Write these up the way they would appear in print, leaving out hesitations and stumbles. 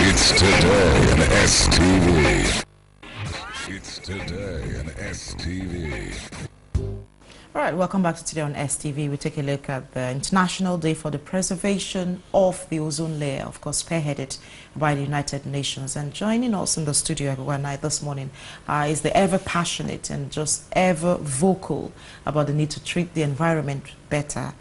It's today on STV. It's today on STV. All right, welcome back to Today on STV. We take a look at the International Day for the Preservation of the Ozone Layer, of course, spearheaded by the United Nations. And joining us in the studio and I this morning is the ever passionate and just ever vocal about the need to treat the environment better,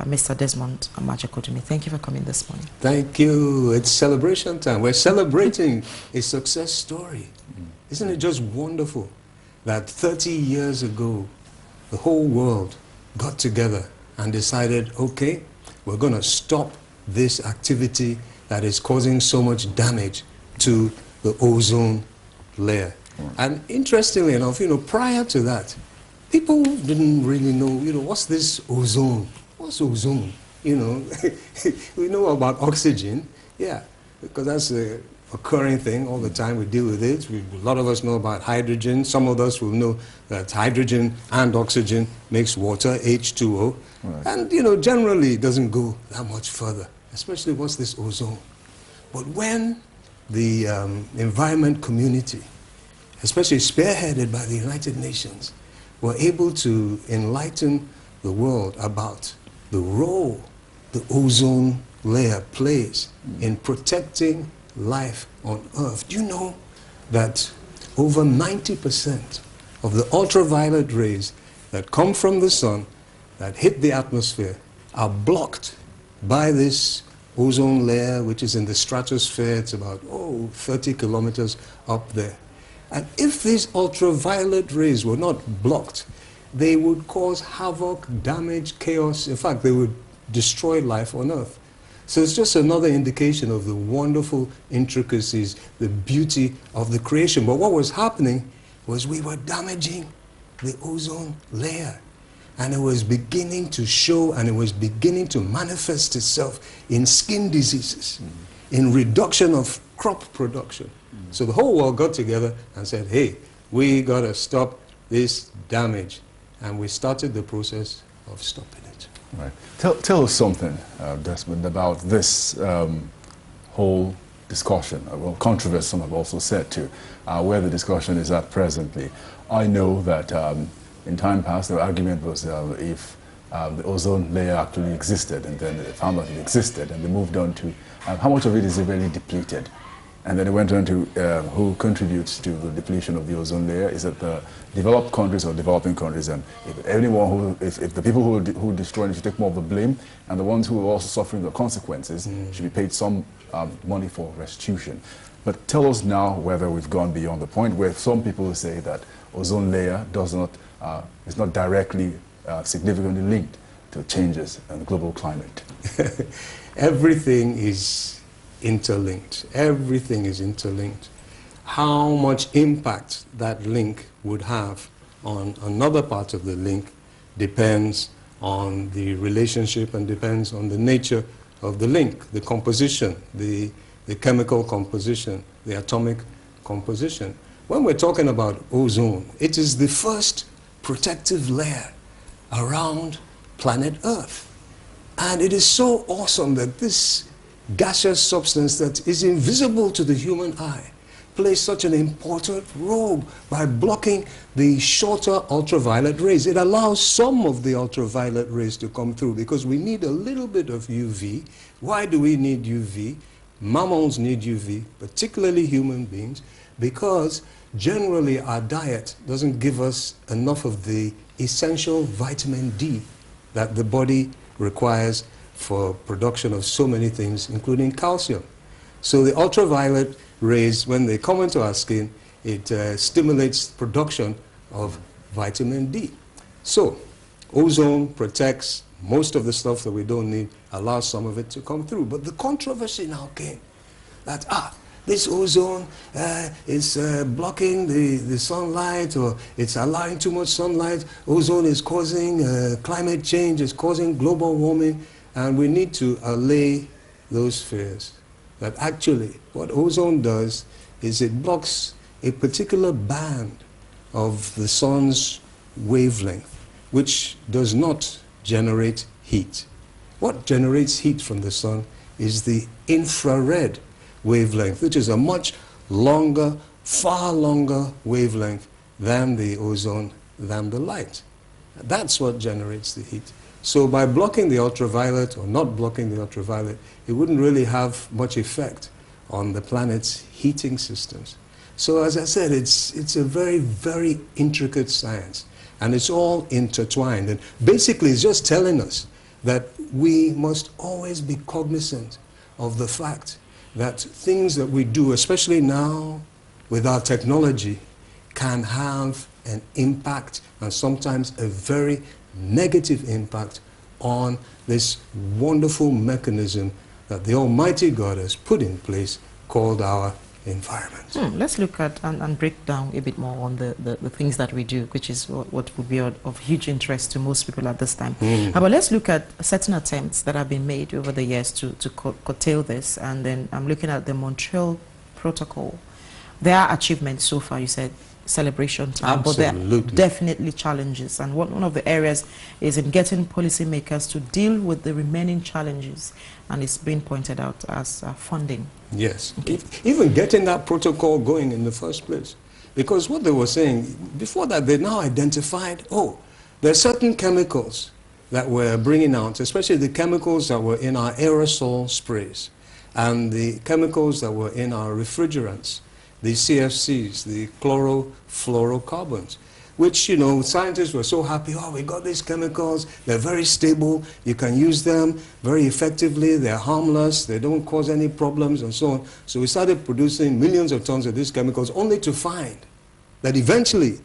Mr. Desmond Amajakotumi. Thank you for coming this morning. Thank you. It's celebration time. We're celebrating a success story. Isn't it just wonderful that 30 years ago, the whole world got together and decided, okay, we're going to stop this activity that is causing so much damage to the ozone layer. And interestingly enough, prior to that, people didn't really know, what's this ozone? What's ozone? We know about oxygen, yeah, because that's a occurring thing all the time. We deal with it. A lot of us know about hydrogen. Some of us will know that hydrogen and oxygen makes water, H2O. Right. And, generally it doesn't go that much further, especially what's this ozone. But when the environment community, especially spearheaded by the United Nations, were able to enlighten the world about the role the ozone layer plays in protecting life on Earth. Do you know that over 90% of the ultraviolet rays that come from the sun that hit the atmosphere are blocked by this ozone layer, which is in the stratosphere? It's about 30 kilometers up there. And if these ultraviolet rays were not blocked, they would cause havoc, damage, chaos. In fact, they would destroy life on Earth. So it's just another indication of the wonderful intricacies, the beauty of the creation. But what was happening was we were damaging the ozone layer. And it was beginning to show, and it was beginning to manifest itself in skin diseases, in reduction of crop production. So the whole world got together and said, hey, we got to stop this damage. And we started the process of stopping it. Right. Tell us something, Desmond, about this whole discussion, well, controversy, some have also said too, where the discussion is at presently. I know that in time past the argument was if the ozone layer actually existed, and then they found out it existed, and they moved on to how much of it is really depleted. And then it went on to who contributes to the depletion of the ozone layer. Is it the developed countries or developing countries? And if the people who destroy it should take more of the blame, and the ones who are also suffering the consequences should be paid some money for restitution. But tell us now whether we've gone beyond the point where some people say that ozone layer is not directly significantly linked to changes in the global climate. Everything is interlinked. Everything is interlinked. How much impact that link would have on another part of the link depends on the relationship and depends on the nature of the link, the composition, the chemical composition, the atomic composition. When we're talking about ozone, it is the first protective layer around planet Earth. And it is so awesome that this gaseous substance that is invisible to the human eye plays such an important role by blocking the shorter ultraviolet rays. It allows some of the ultraviolet rays to come through because we need a little bit of UV. Why do we need UV? Mammals need UV, particularly human beings, because generally our diet doesn't give us enough of the essential vitamin D that the body requires for production of so many things, including calcium. So the ultraviolet rays, when they come into our skin, it stimulates production of vitamin D. So ozone protects most of the stuff that we don't need, allows some of it to come through. But the controversy now came that, this ozone is blocking the sunlight, or it's allowing too much sunlight. Ozone is causing climate change, it's causing global warming. And we need to allay those fears that actually what ozone does is it blocks a particular band of the sun's wavelength, which does not generate heat. What generates heat from the sun is the infrared wavelength, which is a much longer, far longer wavelength than the ozone, than the light. That's what generates the heat. So by blocking the ultraviolet or not blocking the ultraviolet, it wouldn't really have much effect on the planet's heating systems. So as I said, it's a very, very intricate science, and it's all intertwined. And basically it's just telling us that we must always be cognizant of the fact that things that we do, especially now with our technology, can have an impact, and sometimes a very negative impact, on this wonderful mechanism that the Almighty God has put in place called our environment. Let's look at and break down a bit more on the things that we do, which is what would be of huge interest to most people at this time. But let's look at certain attempts that have been made over the years to curtail this, and then I'm looking at the Montreal Protocol. There are achievements so far, you said, celebration time, Absolutely. but there are definitely challenges, and one of the areas is in getting policymakers to deal with the remaining challenges, and it's been pointed out as funding. Yes, even getting that protocol going in the first place. Because what they were saying, before that they now identified, oh, there are certain chemicals that we're bringing out, especially the chemicals that were in our aerosol sprays, and the chemicals that were in our refrigerants, the CFCs, the chlorofluorocarbons, which, you know, scientists were so happy, oh, we got these chemicals, they're very stable, you can use them very effectively, they're harmless, they don't cause any problems, and so on. So we started producing millions of tons of these chemicals, only to find that eventually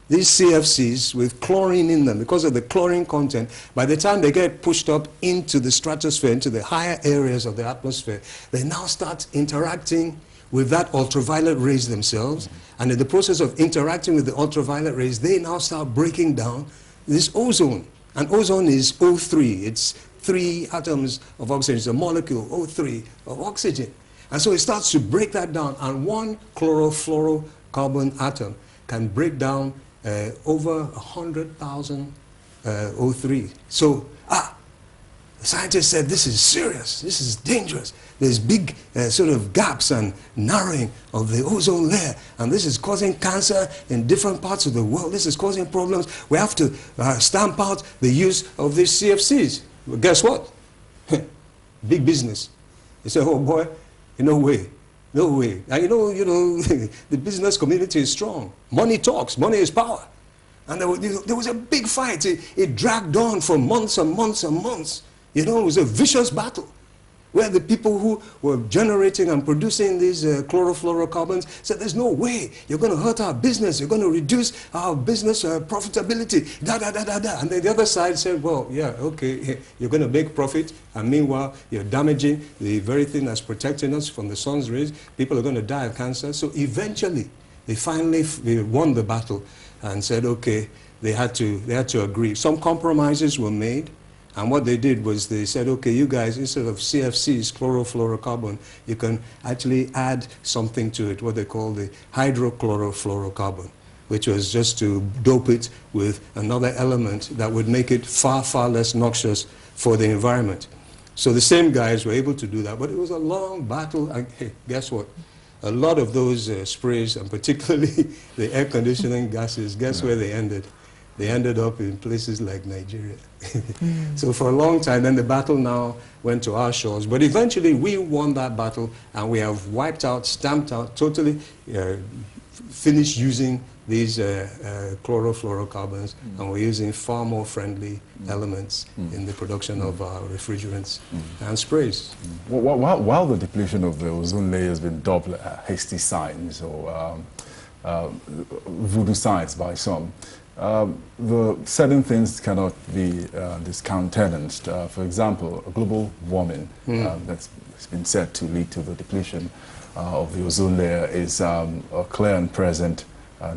these CFCs with chlorine in them, because of the chlorine content, by the time they get pushed up into the stratosphere, into the higher areas of the atmosphere, they now start interacting with that ultraviolet rays themselves, and in the process of interacting with the ultraviolet rays, they now start breaking down this ozone. And ozone is O3. It's 3 atoms of oxygen. It's a molecule, O3, of oxygen. And so it starts to break that down, and one chlorofluorocarbon atom can break down over 100,000 O3. So, the scientists said, this is serious, this is dangerous. There's big sort of gaps and narrowing of the ozone layer, and this is causing cancer in different parts of the world. This is causing problems. We have to stamp out the use of these CFCs. But guess what? Big business. They say, oh boy, no way, no way. And you know, the business community is strong. Money talks, money is power. And there was a big fight. It dragged on for months and months and months. You know, it was a vicious battle where the people who were generating and producing these chlorofluorocarbons said, there's no way, you're going to hurt our business, you're going to reduce our business profitability, And then the other side said, well, yeah, okay, you're going to make profit, and meanwhile, you're damaging the very thing that's protecting us from the sun's rays. People are going to die of cancer. So eventually, they finally won the battle and said, okay, they had to agree. Some compromises were made. And what they did was they said, okay, you guys, instead of CFCs, chlorofluorocarbon, you can actually add something to it, what they call the hydrochlorofluorocarbon, which was just to dope it with another element that would make it far, far less noxious for the environment. So the same guys were able to do that, but it was a long battle, and hey, guess what? A lot of those sprays, and particularly the air conditioning gases, guess where they ended? They ended up in places like Nigeria. So for a long time, then the battle now went to our shores. But eventually, we won that battle, and we have wiped out, stamped out, totally finished using these chlorofluorocarbons, and we're using far more friendly elements in the production of our refrigerants and sprays. While the depletion of the ozone layer has been dubbed hasty science or voodoo science by some, the certain things cannot be discountenanced. For example, global warming that's been said to lead to the depletion of the ozone layer is a clear and present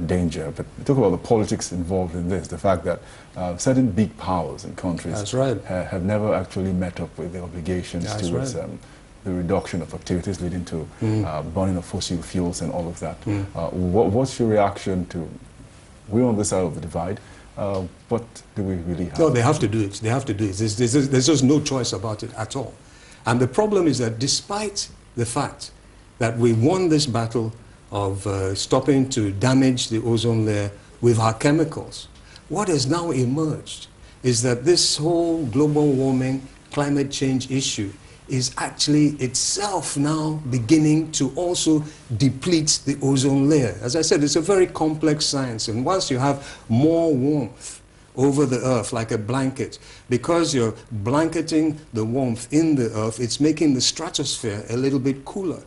danger. But we talk about the politics involved in this, the fact that certain big powers and countries have never actually met up with the obligations towards the reduction of activities leading to burning of fossil fuels and all of that. What's your reaction to, we're on this side of the divide, but do we really have No, they have to do it. They have to do it. There's just no choice about it at all. And the problem is that despite the fact that we won this battle of stopping to damage the ozone layer with our chemicals. What has now emerged is that this whole global warming, climate change issue is actually itself now beginning to also deplete the ozone layer. As I said, it's a very complex science, and once you have more warmth over the earth like a blanket, because you're blanketing the warmth in the earth, it's making the stratosphere a little bit cooler.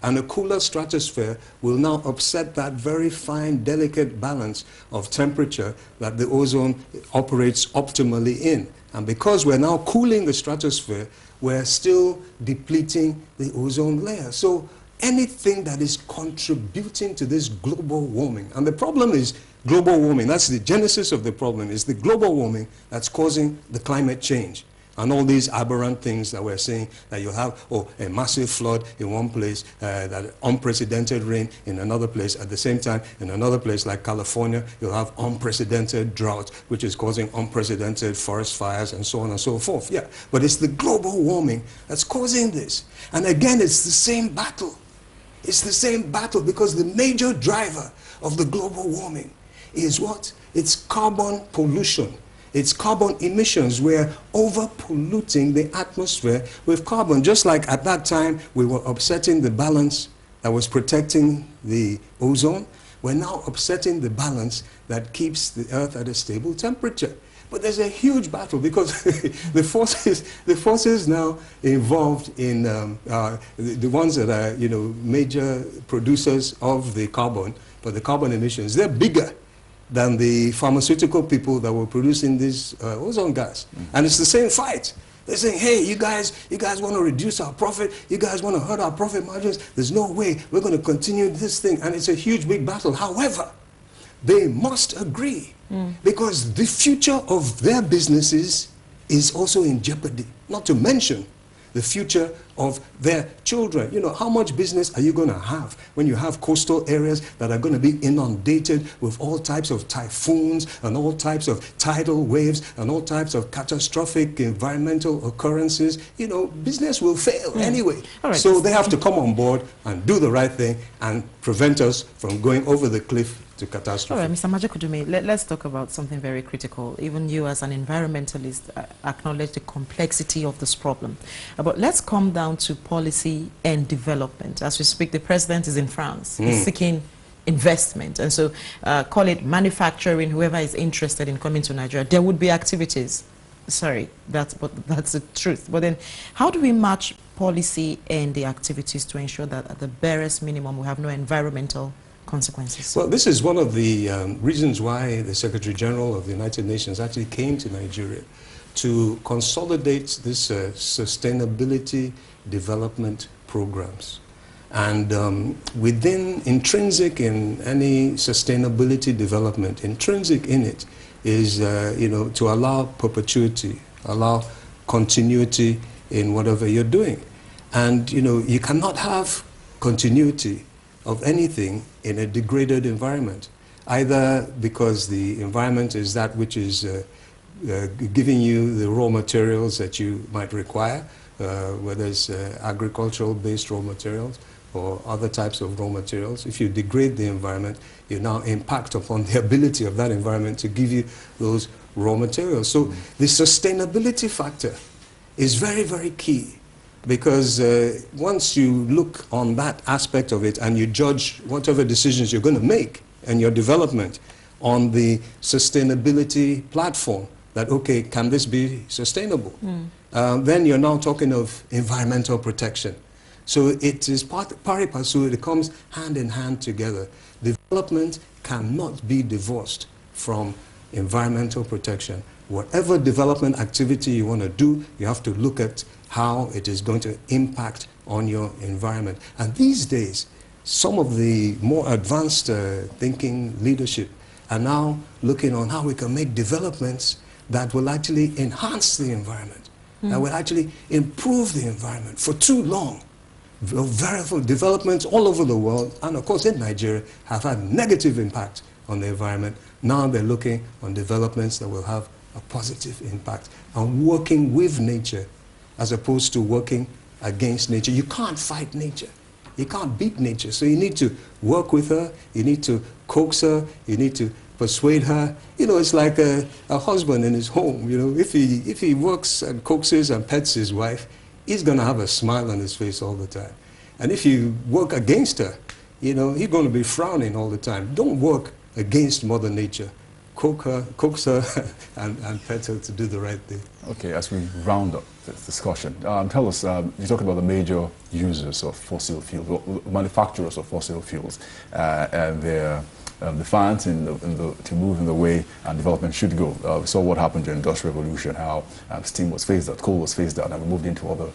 And a cooler stratosphere will now upset that very fine, delicate balance of temperature that the ozone operates optimally in. And because we're now cooling the stratosphere, we're still depleting the ozone layer. So anything that is contributing to this global warming, and the problem is global warming, that's the genesis of the problem, is the global warming that's causing the climate change. And all these aberrant things that we're seeing, that you have, a massive flood in one place, that unprecedented rain in another place. At the same time, in another place like California, you'll have unprecedented drought, which is causing unprecedented forest fires and so on and so forth. Yeah, but it's the global warming that's causing this. And again, it's the same battle. It's the same battle because the major driver of the global warming is what? It's carbon pollution. It's carbon emissions. We're over-polluting the atmosphere with carbon. Just like at that time we were upsetting the balance that was protecting the ozone, we're now upsetting the balance that keeps the earth at a stable temperature. But there's a huge battle because the forces now involved in the ones that are, you know, major producers of the carbon, but the carbon emissions, they're bigger than the pharmaceutical people that were producing this ozone gas. And it's the same fight. They're saying, hey, you guys want to reduce our profit, you guys want to hurt our profit margins, there's no way we're going to continue this thing. And it's a huge, big battle. However, they must agree because the future of their businesses is also in jeopardy, not to mention the future of their children. You know, how much business are you going to have when you have coastal areas that are going to be inundated with all types of typhoons and all types of tidal waves and all types of catastrophic environmental occurrences? You know, business will fail anyway. So they have to come on board and do the right thing and prevent us from going over the cliff to catastrophe. All right, Mr. Majakudumi, let's talk about something very critical. Even you as an environmentalist acknowledge the complexity of this problem. But let's come down to policy and development. As we speak, the president is in France. He's seeking investment. And so call it manufacturing, whoever is interested in coming to Nigeria, there would be activities. Sorry, that's the truth. But then how do we match policy and the activities to ensure that at the barest minimum we have no environmental consequences? Well, this is one of the reasons why the Secretary General of the United Nations actually came to Nigeria, to consolidate this sustainability development programs. And within, intrinsic in any sustainability development, intrinsic in it is, you know, to allow perpetuity, allow continuity in whatever you're doing. And, you know, you cannot have continuity of anything in a degraded environment, either because the environment is that which is giving you the raw materials that you might require, whether it's agricultural-based raw materials or other types of raw materials. If you degrade the environment, you now impact upon the ability of that environment to give you those raw materials. So the sustainability factor is very, very key. Because once you look on that aspect of it and you judge whatever decisions you're going to make and your development on the sustainability platform, that, okay, can this be sustainable? Then you're now talking of environmental protection. So it is pari passu, it comes hand in hand together. Development cannot be divorced from environmental protection. Whatever development activity you want to do, you have to look at how it is going to impact on your environment. And these days, some of the more advanced thinking leadership are now looking on how we can make developments that will actually enhance the environment, that will actually improve the environment. For too long, various developments all over the world, and of course in Nigeria, have had negative impact on the environment. Now they're looking on developments that will have a positive impact and working with nature as opposed to working against nature. You can't fight nature. You can't beat nature. So you need to work with her, you need to coax her, you need to persuade her. You know, it's like a husband in his home. You know, if he works and coaxes and pets his wife, he's going to have a smile on his face all the time. And if you work against her, you know, he's going to be frowning all the time. Don't work against Mother Nature. Coax her and pet her to do the right thing. Okay, as we round up this discussion, tell us, you talked about the major users of fossil fuels, manufacturers of fossil fuels, and their defiance to move in the way and development should go. We saw what happened during the Industrial Revolution, how steam was phased out, coal was phased out, and we moved into other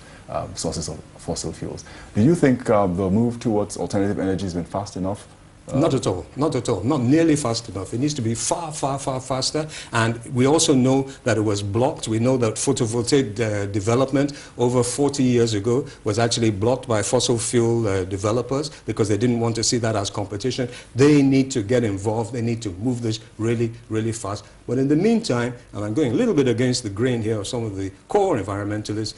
sources of fossil fuels. Do you think the move towards alternative energy has been fast enough? Not at all, not at all, not nearly fast enough. It needs to be far, far, far faster. And we also know that it was blocked. We know that photovoltaic development over 40 years ago was actually blocked by fossil fuel developers because they didn't want to see that as competition. They need to get involved. They need to move this really, really fast. But in the meantime, and I'm going a little bit against the grain here of some of the core environmentalists,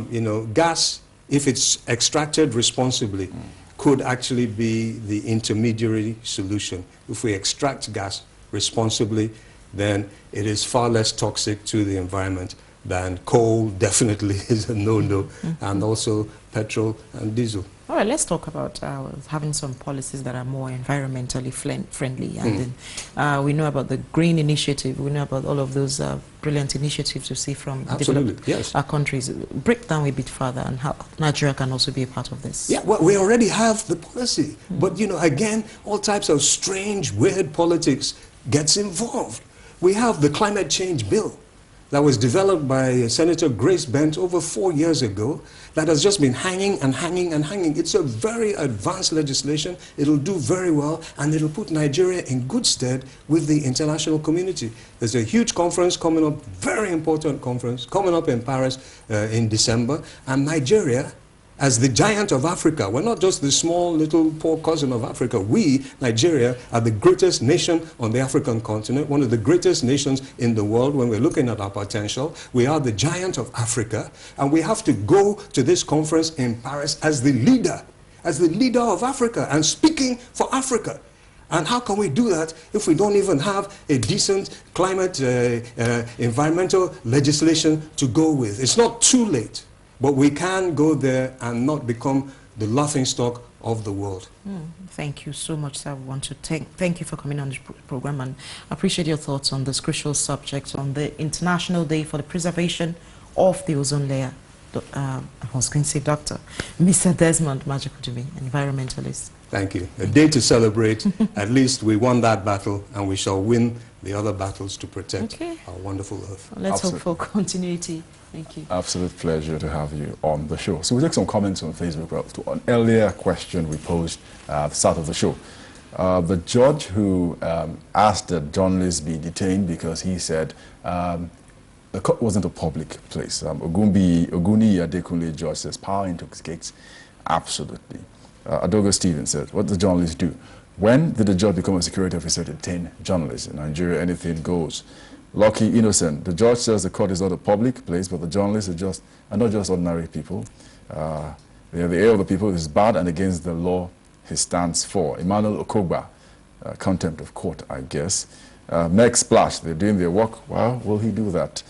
you know, gas, if it's extracted responsibly, could actually be the intermediary solution. If we extract gas responsibly, then it is far less toxic to the environment than coal. Definitely is a no-no, and also petrol and diesel. All right, let's talk about having some policies that are more environmentally friendly. And then we know about the Green Initiative. We know about all of those brilliant initiatives you see from developed countries. Break down a bit further and how Nigeria can also be a part of this. Yeah, well, we already have the policy. But, you know, again, all types of strange, weird politics gets involved. We have the climate change bill that was developed by Senator Grace Bent over 4 years ago that has just been hanging and hanging and hanging. It's a very advanced legislation. It'll do very well, and it'll put Nigeria in good stead with the international community. There's a huge conference coming up, very important conference, coming up in Paris in December, and Nigeria, as the giant of Africa, we're not just the small little poor cousin of Africa. We, Nigeria, are the greatest nation on the African continent, one of the greatest nations in the world when we're looking at our potential. We are the giant of Africa, and we have to go to this conference in Paris as the leader of Africa and speaking for Africa. And how can we do that if we don't even have a decent climate environmental legislation to go with? It's not too late. But we can go there and not become the laughingstock of the world. Thank you so much, sir. I want to thank you for coming on this program and appreciate your thoughts on this crucial subject on the International Day for the Preservation of the Ozone Layer. I was going to say Dr. Mr. Desmond Majikudumi, environmentalist. Thank you. A day to celebrate. At least we won that battle, and we shall win the other battles to protect our wonderful Earth. Well, let's hope for continuity. Thank you. Absolute pleasure to have you on the show. So we take some comments on Facebook to an earlier question we posed at the start of the show. The judge who asked that journalists be detained because he said the court wasn't a public place. Oguni Adekunle judge says power intoxicates. Absolutely. Adogo Stevens said, what do journalists do? When did the judge become a security officer to detain journalists? In Nigeria, anything goes. Lucky Innocent, the judge says the court is not a public place, but the journalists are not just ordinary people. They are the air of the people. It is bad and against the law he stands for. Emmanuel Okogba, contempt of court, I guess. Next Splash, they're doing their work. Well, will he do that?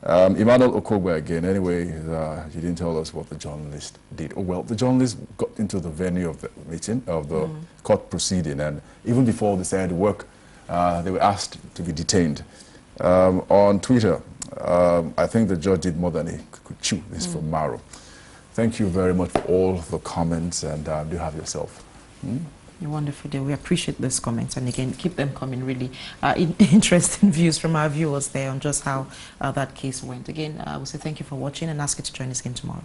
Emmanuel Okogba again. Anyway, he didn't tell us what the journalist did. Oh, well, the journalist got into the venue of the meeting, of the court proceeding, and even before they started work, they were asked to be detained. On Twitter, I think the judge did more than he could chew. This from Maro. Thank you very much for all the comments, and do have yourself. A wonderful day. We appreciate those comments, and again, keep them coming. Really interesting views from our viewers there on just how that case went. Again, I will say thank you for watching and ask you to join us again tomorrow.